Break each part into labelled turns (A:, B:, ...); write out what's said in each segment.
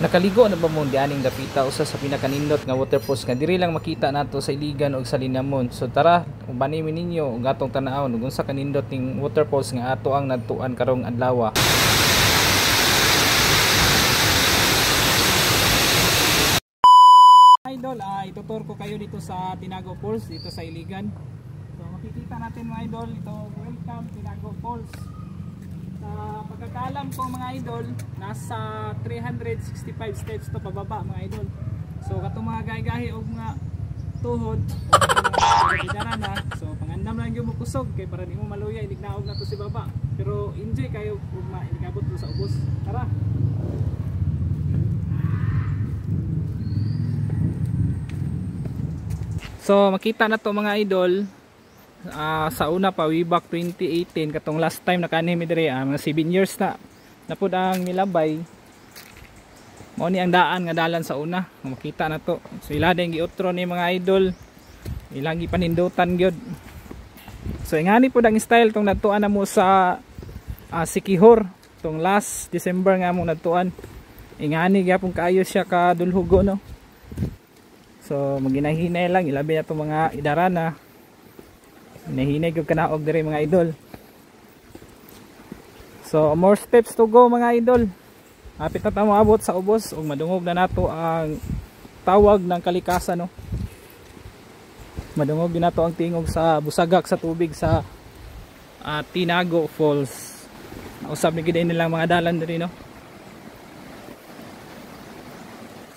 A: Nakaligo na ba mo di aning dapita usa sa pinakanindot nga waterfalls nga diri lang makita nato sa Iligan ug sa Linamon. So tara, ubani mi ninyo ug atong tan-awon ug unsa kanindot ning waterfalls nga ato ang nadtuan karong adlaw. Idol, itutur ko kayo dito sa Tinago Falls dito sa Iligan. So makikita natin mga idol, ito welcome Tinago Falls. Sa pagkakalam ko mga idol, nasa 365 steps to pababa mga idol. So katong mga gahi-gahi og mga tuhod o na, so pangandam lang yung makusog kay para di mo maluya, hindi naog na to si baba. Pero enjoy kayo kung maikabot to sa ubos. Tara. So makita na to mga idol. Sa una pa way back 2018 katong last time nakanimi dire mga 7 years na napud ang milabay mao ni ang daan nga dalan sa una makita na to. So ila din giutro ni mga idol, ilang gipanindutan gyud. So ingani pud ang style tong nadtuan na mo sa Sikihor tong last December nga mo nadtuan, ingani gyapon kaayo siya ka dulhugo no. So maginahinay lang ilabi na to mga idarana, nahinay yung kanaog dire mga idol. So more steps to go mga idol. Hapit na tayo maabot sa ubos ug madungog na nato ang tawag ng kalikasan no. Madungog din nato ang tingog sa busagak sa tubig sa Tinago Falls. Usab ni gid nilang mga dalan diri no.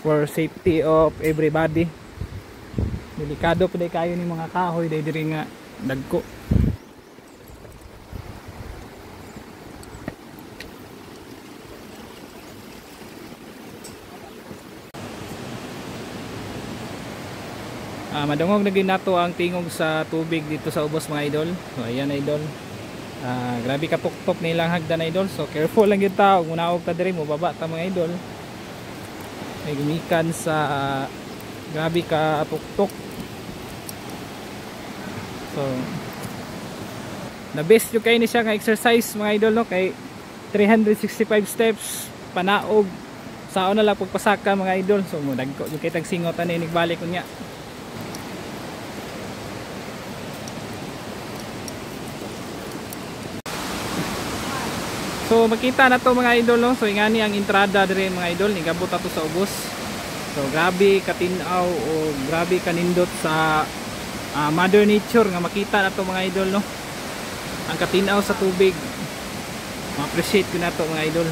A: For safety of everybody. Delikado pa kayo ni mga kahoy diri nga dagko. Madungog na gid nato ang tingog sa tubig dito sa ubos mga idol. So ayan idol. Grabe ka tuktok nilang hagdan idol. So careful lang gyud ta ug munaog ta diri mo baba ta mga idol. May gumikan sa grabe ka tuktok. So na best yung kayo ni siya nga exercise mga idol no, kay 365 steps panaog sao na lang pagpasaka mga idol. So mo dagko yung kitag singot ani nigbalik ko niya. So makita na to mga idol no. So ingani ang entrada dire mga idol, nigabot ato sa ubos. So grabe katinaw o grabe kanindot sa Mother Nature nga makita na to mga idol no. Ang katinaw sa tubig, ma-appreciate ko na to mga idol.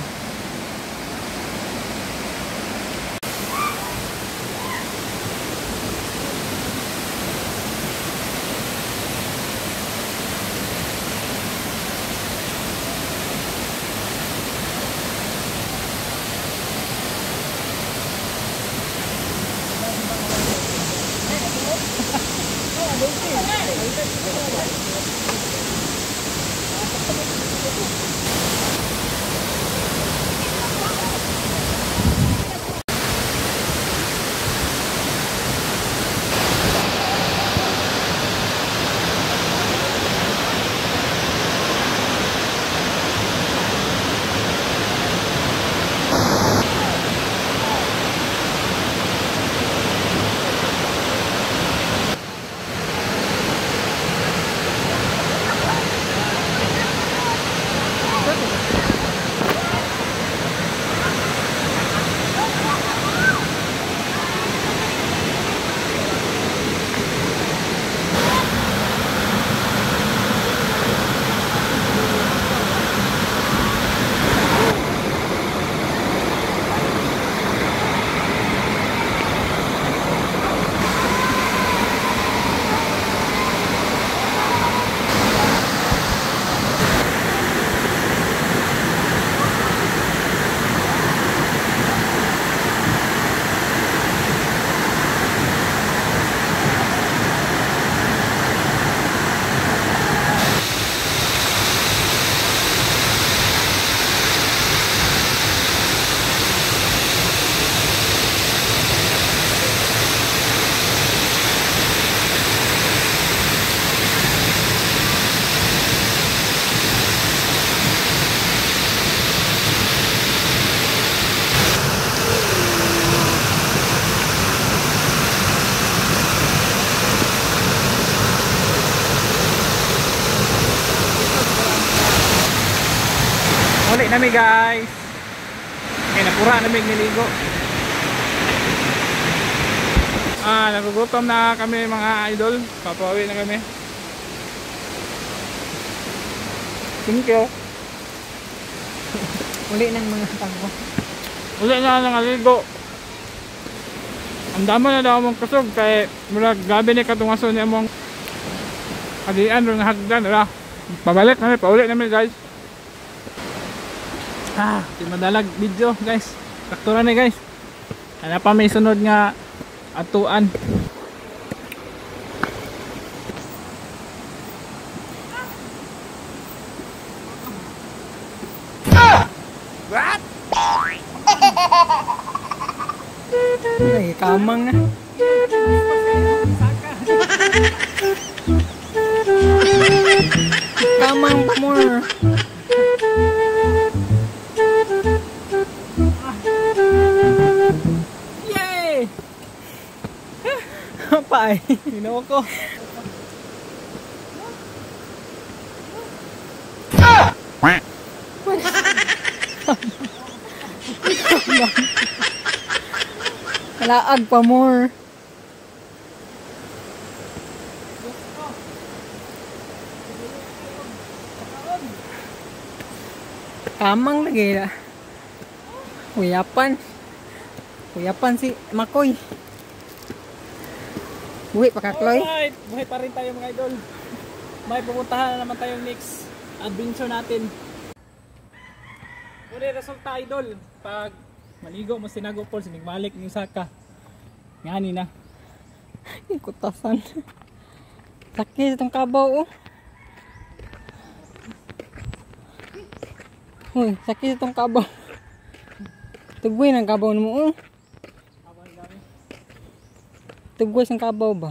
A: kami guys. Okay, napura namin niligo. Nagugutom na kami mga idol. Papawi na kami. Thank you.
B: Uli ng mga tangko.
A: Uli na nangaligo. Ang dama na daw mong kusog kay mula gabi ni katungaso niya mong kadian ron hagdan ra. Pabalik kami, pauli namin guys. Di madalag video guys. Taktura na guys. Ano pa may sunod nga atuan. What?
B: Ay, kamang na. Kamang pa more.
A: Yay!
B: Apa eh?
A: Ginawa ko.
B: Laag pa more. Kamang lagi na. Kuyapan. Kuyapan si Makoy. Uwi pa kakloy.
A: Alright, buhay pa rin tayo mga idol. May pupuntahan na naman tayong next adventure natin. Uli resulta idol. Pag maligo mo sinago po, sinigmalik ni Saka. Ngani na.
B: Kutasan. Sakit itong kabaw oh. Uy, sakit itong kabaw. Tugway ng kabaw mo oh. Tugway ng kabaw ba?